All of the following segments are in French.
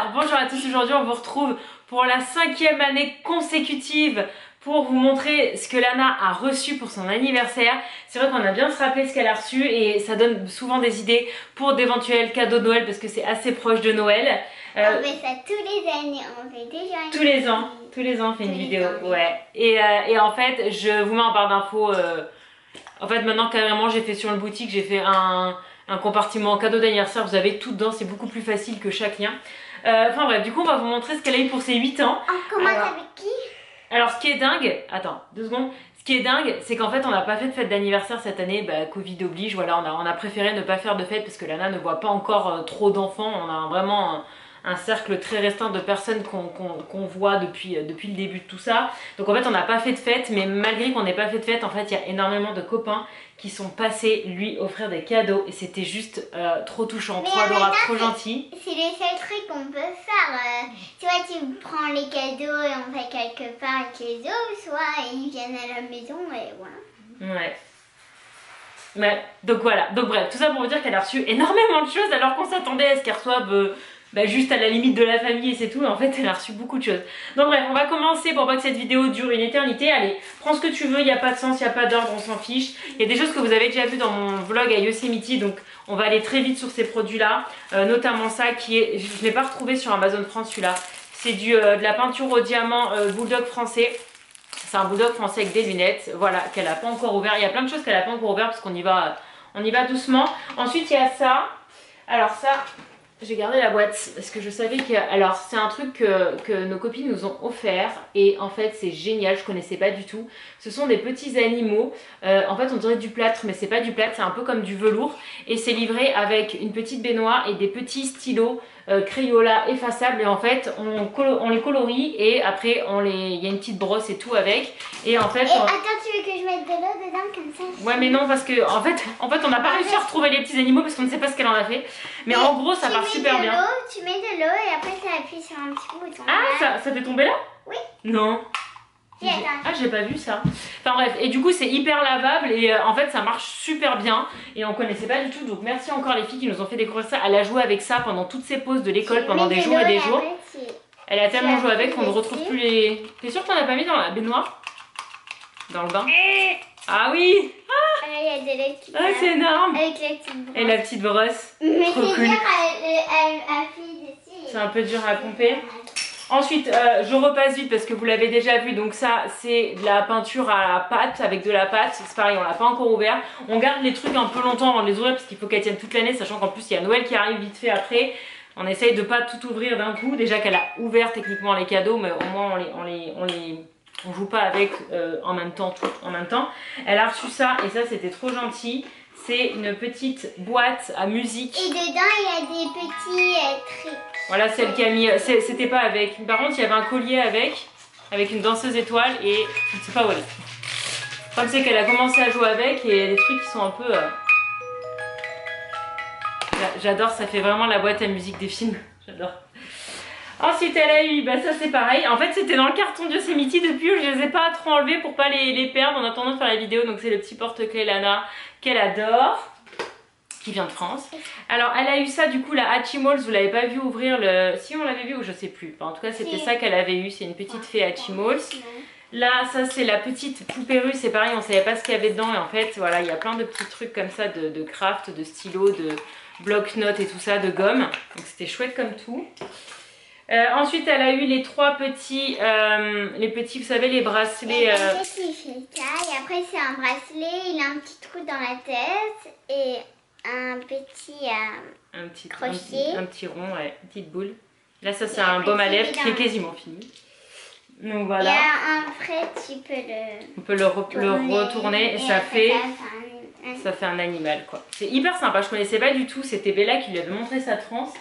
Alors bonjour à tous, aujourd'hui on vous retrouve pour la 5e année consécutive pour vous montrer ce que Lana a reçu pour son anniversaire. C'est vrai qu'on a bien se rappeler ce qu'elle a reçu et ça donne souvent des idées pour d'éventuels cadeaux de Noël parce que c'est assez proche de Noël. On fait ça tous les années, on fait déjà une tous les ans on fait une vidéo, ouais. Et en fait, je vous mets en barre d'infos. En fait, maintenant carrément, j'ai fait sur le boutique, j'ai fait un compartiment cadeau d'anniversaire. Vous avez tout dedans, c'est beaucoup plus facile que chaque lien. Enfin bref, du coup, on va vous montrer ce qu'elle a eu pour ses 8 ans. On commence avec qui? Alors, ce qui est dingue, attends, 2 secondes. Ce qui est dingue, c'est qu'en fait, on n'a pas fait de fête d'anniversaire cette année, bah, Covid oblige. Voilà, on a préféré ne pas faire de fête parce que Lana ne voit pas encore trop d'enfants. On a vraiment un cercle très restreint de personnes qu'on voit depuis le début de tout ça. Donc en fait, on n'a pas fait de fête, mais malgré qu'on n'ait pas fait de fête, en fait, il y a énormément de copains qui sont passés lui offrir des cadeaux et c'était juste trop touchant, trop adorable, trop gentil. C'est les seuls trucs qu'on peut faire. Tu vois, tu prends les cadeaux et on fait quelque part avec les autres, soit ils viennent à la maison et voilà. Ouais. Ouais, donc voilà, donc bref, tout ça pour vous dire qu'elle a reçu énormément de choses alors qu'on s'attendait à ce qu'elle reçoive juste à la limite de la famille et c'est tout. En fait, elle a reçu beaucoup de choses. Donc bref, on va commencer pour pas que cette vidéo dure une éternité. Allez, prends ce que tu veux, il n'y a pas de sens, il n'y a pas d'ordre, on s'en fiche. Il y a des choses que vous avez déjà vues dans mon vlog à Yosemite, donc on va aller très vite sur ces produits-là. Notamment ça qui est, je ne l'ai pas retrouvé sur Amazon France celui-là. C'est de la peinture au diamant bulldog français. C'est un bulldog français avec des lunettes, voilà, qu'elle n'a pas encore ouvert. Il y a plein de choses qu'elle n'a pas encore ouvert parce qu'on y va doucement. Ensuite, il y a ça. Alors ça, j'ai gardé la boîte parce que je savais que... Alors, c'est un truc que nos copines nous ont offert et en fait, c'est génial, je connaissais pas du tout. Ce sont des petits animaux. En fait, on dirait du plâtre, mais c'est pas du plâtre, c'est un peu comme du velours. Et c'est livré avec une petite baignoire et des petits stylos Crayola effaçables et en fait on les colorie et après il y a une petite brosse et tout avec et en fait attends, tu veux que je mette de l'eau dedans comme ça? Ouais mais non parce que en fait on n'a pas réussi à retrouver les petits animaux parce qu'on ne sait pas ce qu'elle en a fait mais en gros ça part super bien. Tu mets de l'eau et après tu appuies sur un petit bouton. Ah ça t'est tombé là? Oui. Non. Ah j'ai pas vu ça. Enfin bref, et du coup c'est hyper lavable et en fait ça marche super bien et on connaissait pas du tout, donc merci encore les filles qui nous ont fait découvrir ça. Elle a joué avec ça pendant toutes ses pauses de l'école pendant des jours et des jours. Elle a tellement joué avec qu'on ne retrouve plus les... T'es sûre que t'en as pas mis dans la baignoire? Dans le bain? Ah oui. Il y a de l'eau qui ah c'est énorme. avec la petite brosse. Et la petite brosse. Mais trop c'est cool. dur à appuyer dessus. C'est un peu dur à pomper. Ensuite, je repasse vite parce que vous l'avez déjà vu. Donc ça, c'est de la peinture à la pâte, avec de la pâte. C'est pareil, on l'a pas encore ouvert. On garde les trucs un peu longtemps avant de les ouvrir parce qu'il faut qu'elles tiennent toute l'année, sachant qu'en plus, il y a Noël qui arrive vite fait après. On essaye de pas tout ouvrir d'un coup. Déjà qu'elle a ouvert techniquement les cadeaux, mais au moins on joue pas avec en même temps, tout en même temps. Elle a reçu ça et ça, c'était trop gentil. C'est une petite boîte à musique. Et dedans, il y a des petits trucs. Voilà celle qui a mis, c'était pas avec. Par contre, il y avait un collier avec une danseuse étoile et je ne sais pas où elle est. Le problème c'est qu'elle a commencé à jouer avec et il y a des trucs qui sont un peu... J'adore, ça fait vraiment la boîte à musique des films. J'adore. Ensuite, elle a eu, ça c'est pareil. En fait, c'était dans le carton de Yosemite depuis, je les ai pas trop enlevés pour pas les perdre en attendant de faire la vidéo. Donc c'est le petit porte-clés Lana qu'elle adore, qui vient de France. Alors elle a eu ça du coup, la Hatchimals, vous l'avez pas vu ouvrir le... Si on l'avait vu ou je sais plus. Enfin, en tout cas c'était ça qu'elle avait eu, c'est une petite fée Hatchimals. Là ça c'est la petite poupée russe, c'est pareil, on savait pas ce qu'il y avait dedans et en fait voilà, il y a plein de petits trucs comme ça de craft, de stylos, de bloc-notes et tout ça, de gomme. Donc c'était chouette comme tout. Ensuite elle a eu les trois petits, vous savez les bracelets. Et après c'est un bracelet, il a un petit trou dans la tête et un petit crochet. Un petit rond, ouais, une petite boule. Là ça c'est un baume à lèvres qui est quasiment fini. Donc voilà. Il y a un frais, tu peux on peut le retourner et ça fait un animal quoi. C'est hyper sympa, je connaissais pas du tout, c'était Bella qui lui avait montré sa transe.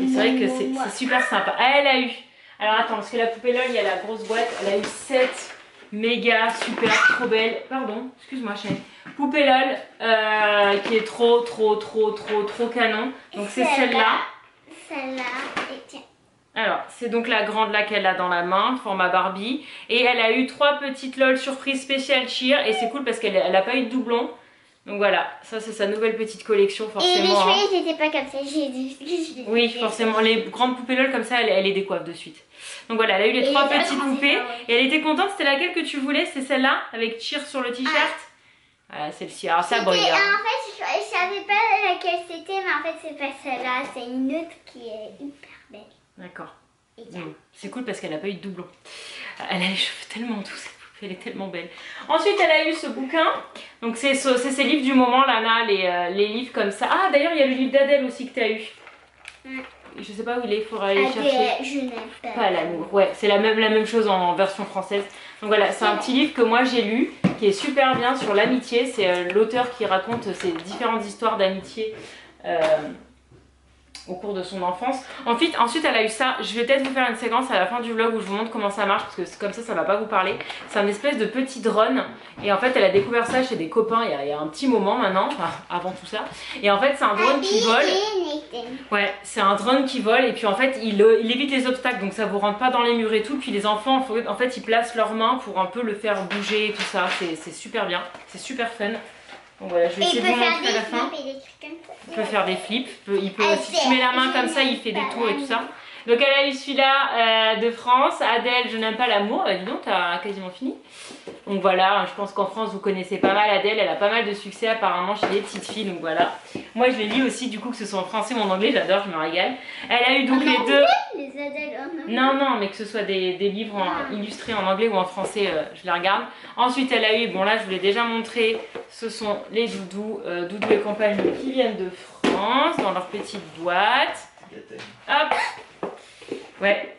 Et c'est vrai que c'est super sympa. Ah, elle a eu. Alors attends, parce que la poupée LOL, il y a la grosse boîte. Elle a eu 7 méga super trop belle. Pardon, excuse-moi chérie. Poupée LOL qui est trop canon. Donc c'est celle-là. Celle-là, et tiens. Alors, c'est donc la grande là qu'elle a dans la main, format Barbie. Et elle a eu 3 petites LOL surprise spécial cheer. Et c'est cool parce qu'elle n'a pas eu de doublon. Donc voilà, ça c'est sa nouvelle petite collection forcément. Et les hein. cheveux, ils étaient pas comme ça. Oui, forcément, les grandes poupées LOL comme ça, elle les décoiffe de suite. Donc voilà, elle a eu les 3 petites poupées. Et elle était contente, c'était laquelle que tu voulais? C'est celle-là, avec Cheer sur le t-shirt. Voilà, celle-ci. Alors ça brille. En fait, je savais pas laquelle c'était, mais en fait, c'est pas celle-là. C'est une autre qui est hyper belle. D'accord. C'est cool parce qu'elle n'a pas eu de doublon. Elle a les cheveux tellement doux, cette poupée, elle est tellement belle. Ensuite, elle a eu ce bouquin. Donc c'est ses livres du moment, Lana, les livres comme ça. Ah, d'ailleurs, il y a le livre d'Adèle aussi que tu as eu. Je sais pas où il est, il faudra aller chercher. Je n'aime Pas l'amour. Ouais, c'est la même chose en version française. Donc voilà, c'est un petit livre que moi j'ai lu, qui est super bien sur l'amitié. C'est l'auteur qui raconte ces différentes histoires d'amitié au cours de son enfance. Ensuite, elle a eu ça. Je vais peut-être vous faire une séquence à la fin du vlog où je vous montre comment ça marche, parce que comme ça va pas vous parler. C'est un espèce de petit drone. Et en fait, elle a découvert ça chez des copains il y a un petit moment maintenant, enfin avant tout ça. Et en fait, c'est un drone qui vole. Ouais, c'est un drone qui vole et puis en fait, il évite les obstacles, donc ça vous rentre pas dans les murs et tout. Puis les enfants, en fait, ils placent leurs mains pour un peu le faire bouger et tout ça. C'est super bien, c'est super fun. Donc voilà, je vais essayer de vous montrer à la fin. Il peut faire des flips. Il peut si tu mets la main comme ça, il fait des tours et tout ça. Donc elle a eu celui-là de France. Adèle, je n'aime pas l'amour. Dis donc, t'as quasiment fini. Donc voilà, je pense qu'en France, vous connaissez pas mal Adèle. Elle a pas mal de succès apparemment chez les petites filles. Donc voilà. Moi, je les lis aussi, du coup, que ce soit en français ou en anglais. J'adore, je me régale. Elle a eu donc les deux. Les Adèle en anglais. Non, mais que ce soit des livres illustrés en anglais ou en français, je les regarde. Ensuite, elle a eu, bon là, je vous l'ai déjà montré, ce sont les doudous, Doudou et compagnie, qui viennent de France, dans leur petite boîte. Hop. Ouais.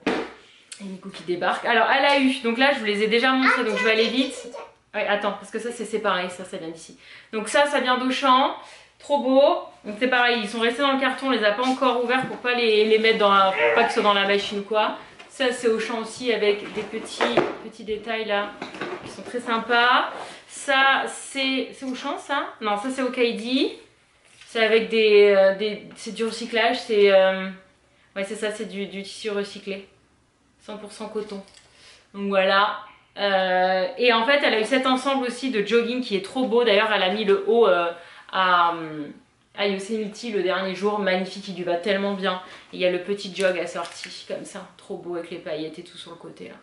Et Nico qui débarque. Alors, elle a eu, donc là, je vous les ai déjà montrés, donc je vais aller vite. Ouais, attends, parce que ça, c'est séparé, ça vient d'ici. Donc ça vient d'Auchan. Trop beau. Donc c'est pareil, ils sont restés dans le carton, on les a pas encore ouverts pour pas les mettre dans la, pour pas qu'ils soient dans la machine ou quoi. Ça c'est Auchan aussi avec des petits détails là qui sont très sympas. Ça c'est Auchan ça? Non, ça c'est Okaidi. C'est avec c'est du recyclage, c'est ouais c'est ça, c'est du tissu recyclé. 100% coton. Donc voilà. Et en fait elle a eu cet ensemble aussi de jogging qui est trop beau. D'ailleurs elle a mis le haut à Yosemite le dernier jour, magnifique, il lui va tellement bien. Il y a le petit jog assorti comme ça, trop beau avec les paillettes et tout sur le côté là.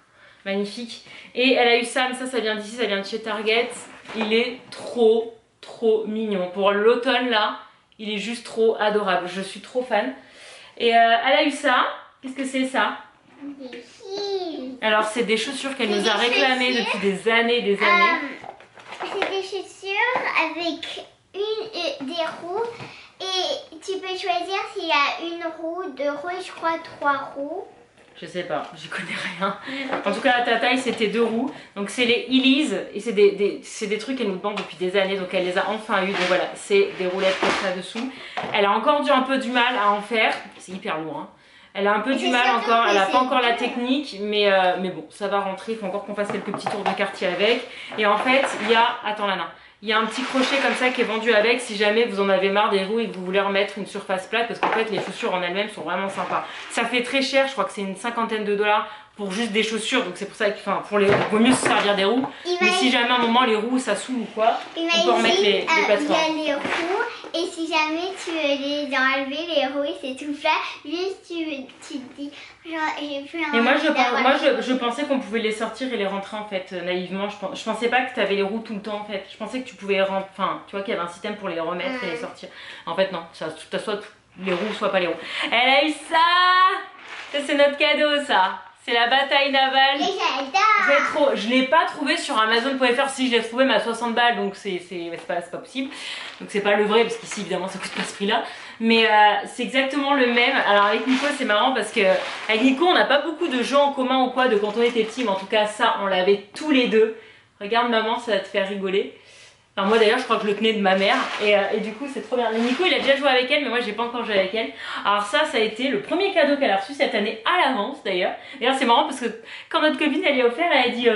Magnifique. Et elle a eu ça, mais ça vient d'ici, ça vient de chez Target. Il est trop mignon. Pour l'automne là, il est juste trop adorable. Je suis trop fan. Et elle a eu ça. Qu'est-ce que c'est ça? Des heels. Alors c'est des chaussures qu'elle nous a réclamées depuis des années et des années. C'est des chaussures avec des roues et tu peux choisir s'il y a une roue, 2 roues et je crois 3 roues. Je sais pas, j'y connais rien. En tout cas, à ta taille, c'était 2 roues. Donc c'est les Elise et c'est des trucs qu'elle nous demande depuis des années. Donc elle les a enfin eu. Donc voilà, c'est des roulettes comme ça dessous. Elle a encore un peu du mal à en faire. C'est hyper lourd, hein. Elle a un peu du mal encore, elle n'a pas encore la technique, mais bon, ça va rentrer. Il faut encore qu'on fasse quelques petits tours de quartier avec. Et en fait, il y a, attends Lana, il y a un petit crochet comme ça qui est vendu avec si jamais vous en avez marre des roues et que vous voulez remettre une surface plate, parce qu'en fait les chaussures en elles-mêmes sont vraiment sympas. Ça fait très cher, je crois que c'est une 50aine de dollars pour juste des chaussures, donc c'est pour ça qu'il vaut mieux se servir des roues. Mais si jamais à un moment les roues ça saoule ou quoi, on peut remettre les plateformes. Il y a les roues et si jamais tu veux les enlever, les roues c'est tout plat, juste tu te dis genre j'ai plus envie. Et moi je pensais qu'on pouvait les sortir et les rentrer en fait naïvement. Je pensais pas que tu avais les roues tout le temps en fait. Je pensais que tu pouvais enfin tu vois qu'il y avait un système pour les remettre et les sortir. En fait non, ça soit les roues soit pas les roues. Elle a eu ça. Ça c'est notre cadeau ça. C'est la bataille navale. Je l'ai pas trouvé sur Amazon.fr. Si je l'ai trouvé mais à 60 balles, donc c'est pas possible. Donc c'est pas le vrai parce qu'ici évidemment ça coûte pas ce prix là. Mais c'est exactement le même. Alors avec Nico c'est marrant parce que avec Nico on n'a pas beaucoup de jeux en commun ou quoi de quand on était petits, mais en tout cas ça on l'avait tous les deux. Regarde maman, ça va te faire rigoler. Enfin, moi d'ailleurs je crois que je le tenais de ma mère et du coup c'est trop bien. Nico il a déjà joué avec elle mais moi j'ai pas encore joué avec elle. Alors ça a été le premier cadeau qu'elle a reçu cette année à l'avance d'ailleurs. D'ailleurs c'est marrant parce que quand notre copine elle lui a offert, elle a dit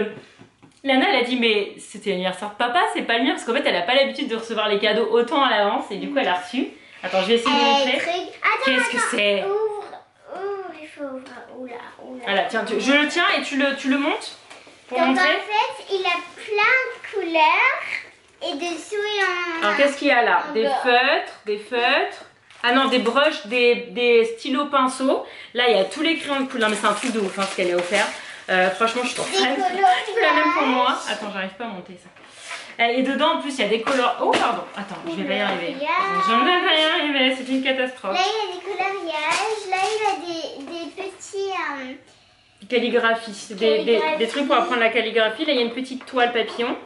Lana elle a dit mais c'était l'anniversaire de papa, c'est pas le mien, parce qu'en fait elle a pas l'habitude de recevoir les cadeaux autant à l'avance et du coup elle a reçu. Attends je vais essayer de vous montrer. Qu'est-ce que c'est? Ouvre, il faut ouvrir. Oula. Voilà tiens, je le tiens et tu le montes pour donc montrer. en fait il a plein de couleurs. Et dessous, il y en a... Alors qu'est-ce qu'il y a là? Un Des beurre. feutres. Ah non, des brushes, des stylos pinceaux. Là, il y a tous les crayons de couleur. Mais c'est un truc de ouf, hein, ce qu'elle est offert. Franchement, je suis trop fan. Je veux la même pour moi. Attends, j'arrive pas à monter ça. Et dedans, en plus, il y a des colores. Oh, pardon. Attends, je vais pas y arriver. Je ne vais pas y arriver. C'est une catastrophe. Là, il y a des coloriages. Là, il y a des petits... Calligraphie. Des trucs pour apprendre la calligraphie. Là, il y a une petite toile papillon.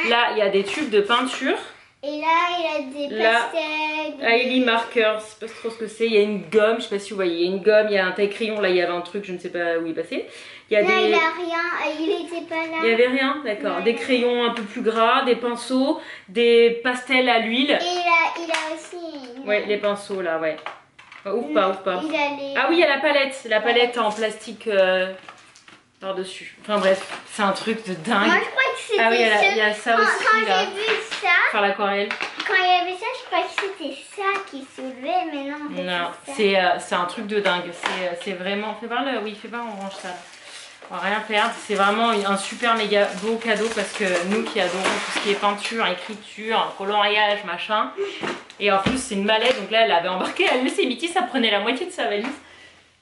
Là, il y a des tubes de peinture. Et là, il y a des pastels. Highly markers, je sais pas trop ce que c'est. Il y a une gomme, je sais pas si vous voyez. Il y a une gomme, il y a un taille-crayon. Là, il y avait un truc, je ne sais pas où il est passé. Il y a là, il a rien. Il était pas là. Il y avait rien, d'accord. Des crayons un peu plus gras, des pinceaux, des pastels à l'huile. Et il a aussi... Ouais, les pinceaux là, ouais. Ouf pas. Ah oui, il y a la palette en plastique par-dessus. Enfin bref, c'est un truc de dingue. Moi, je crois que c'était Ah oui, il y a ça aussi quand là. j'ai vu ça, Faire l'aquarelle. quand il y avait ça, je croyais que c'était ça qui soulevait, mais non. En fait, Non, c'est un truc de dingue. C'est vraiment... Fais voir on range ça. On va rien perdre. C'est vraiment un super méga beau cadeau parce que nous qui adorons tout ce qui est peinture, écriture, coloriage, machin. Et en plus, c'est une mallette. Donc là, elle avait embarqué à Yosemite, ça prenait la moitié de sa valise.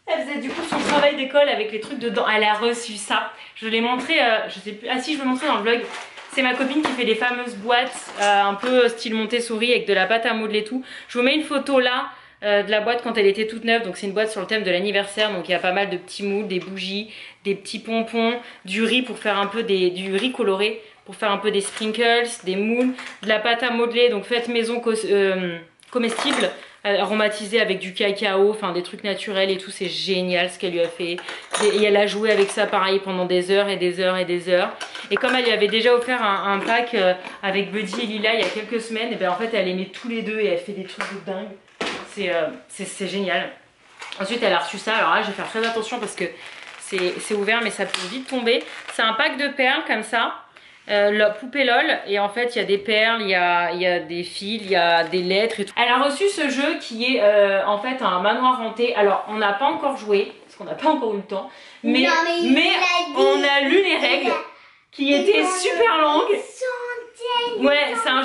Elle faisait du coup son travail d'école avec les trucs dedans. Elle a reçu ça. Je l'ai montré, je sais plus. Ah si, je le montrais dans le vlog. C'est ma copine qui fait des fameuses boîtes un peu style Montessori avec de la pâte à modeler et tout. Je vous mets une photo là de la boîte quand elle était toute neuve. Donc c'est une boîte sur le thème de l'anniversaire. Donc il y a pas mal de petits moules, des bougies, des petits pompons, du riz pour faire un peu du riz coloré pour faire un peu des sprinkles, des moules, de la pâte à modeler. Donc faites maison comestible. Aromatisé avec du cacao, enfin des trucs naturels et tout, c'est génial ce qu'elle lui a fait. Et elle a joué avec ça pareil pendant des heures et des heures et des heures. Et comme elle lui avait déjà offert un pack avec Buddy et Lila il y a quelques semaines, et ben en fait elle les met tous les deux et elle fait des trucs de dingue. C'est génial. Ensuite elle a reçu ça, alors là je vais faire très attention parce que c'est ouvert mais ça peut vite tomber. C'est un pack de perles comme ça. La poupée LOL, et en fait il y a des perles, il y a des fils, il y a des lettres et tout. Elle a reçu ce jeu qui est en fait un manoir hanté. Alors on n'a pas encore joué parce qu'on n'a pas encore eu le temps, mais on a lu les règles qui étaient super longues. Ouais, c'est un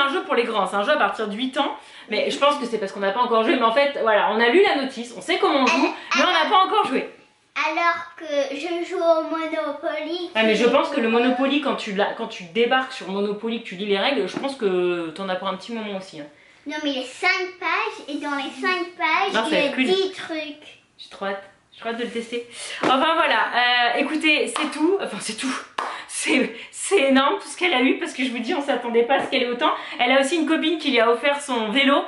jeu pour les grands, c'est un jeu à partir de 8 ans. Mais je pense que c'est parce qu'on n'a pas encore joué, mais en fait voilà, on a lu la notice, on sait comment on joue, mais on n'a pas encore joué. Alors que je joue au Monopoly. Ah mais je pense que le Monopoly, quand tu débarques sur Monopoly, que tu lis les règles, je pense que t'en as pour un petit moment aussi. Hein. Non mais il y a 5 pages et dans les 5 pages, il y a 10 trucs. J'ai trop hâte de le tester. Enfin voilà, écoutez, c'est tout. Enfin c'est tout. C'est énorme tout ce qu'elle a eu parce que je vous dis on s'attendait pas à ce qu'elle ait autant. Elle a aussi une copine qui lui a offert son vélo,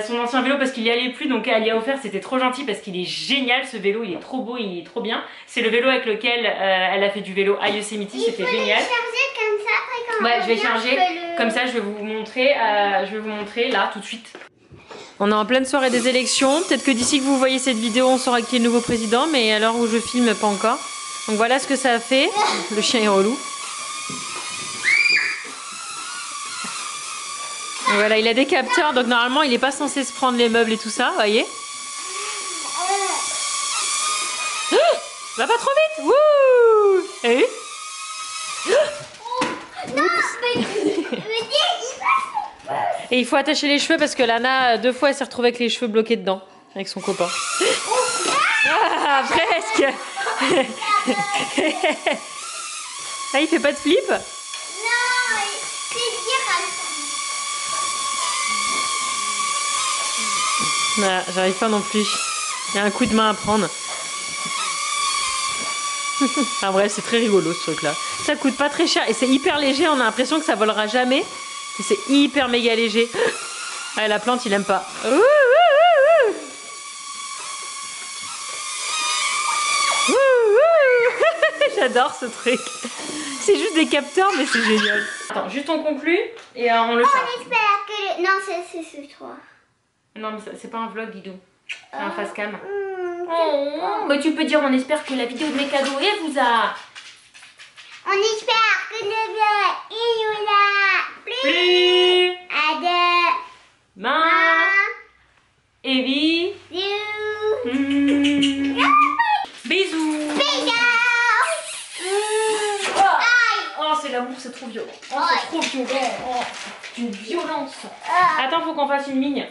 son ancien vélo parce qu'il y allait plus, donc elle lui a offert, c'était trop gentil parce qu'il est génial ce vélo, il est trop beau, il est trop bien. C'est le vélo avec lequel elle a fait du vélo à Yosemite, c'était génial. Charger comme ça, après quand ouais, je vais charger comme ça, je vais vous montrer là tout de suite. On est en pleine soirée des élections, peut-être que d'ici que vous voyez cette vidéo on saura qui est le nouveau président, mais à l'heure où je filme pas encore. Donc voilà ce que ça a fait, le chien est relou. Et voilà, il a des capteurs, donc normalement il n'est pas censé se prendre les meubles et tout ça, vous voyez. Va pas trop vite. Wouh. Et et il faut attacher les cheveux parce que Lana, 2 fois, elle s'est retrouvée avec les cheveux bloqués dedans, avec son copain. Ah, presque. Ah, il fait pas de flip? Non, c'est Voilà, j'arrive pas non plus. Il y a un coup de main à prendre. En vrai, c'est très rigolo ce truc là. Ça coûte pas très cher et c'est hyper léger. On a l'impression que ça volera jamais. Mais c'est hyper méga léger. Ah, la plante, il aime pas. J'adore ce truc. C'est juste des capteurs, mais c'est génial. Attends, juste on conclut et on le fait. On espère que... Non, c'est ce soir. Non, mais c'est pas un vlog, Didou. C'est un face cam. Mais tu peux dire, on espère que la vidéo de mes cadeaux, elle vous a... On espère que le vlog, il nous a plu. À demain. Evie. Bisous. Oh, c'est l'amour, c'est trop violent. Oh, c'est trop violent. Oh. Attends, faut qu'on fasse une ligne.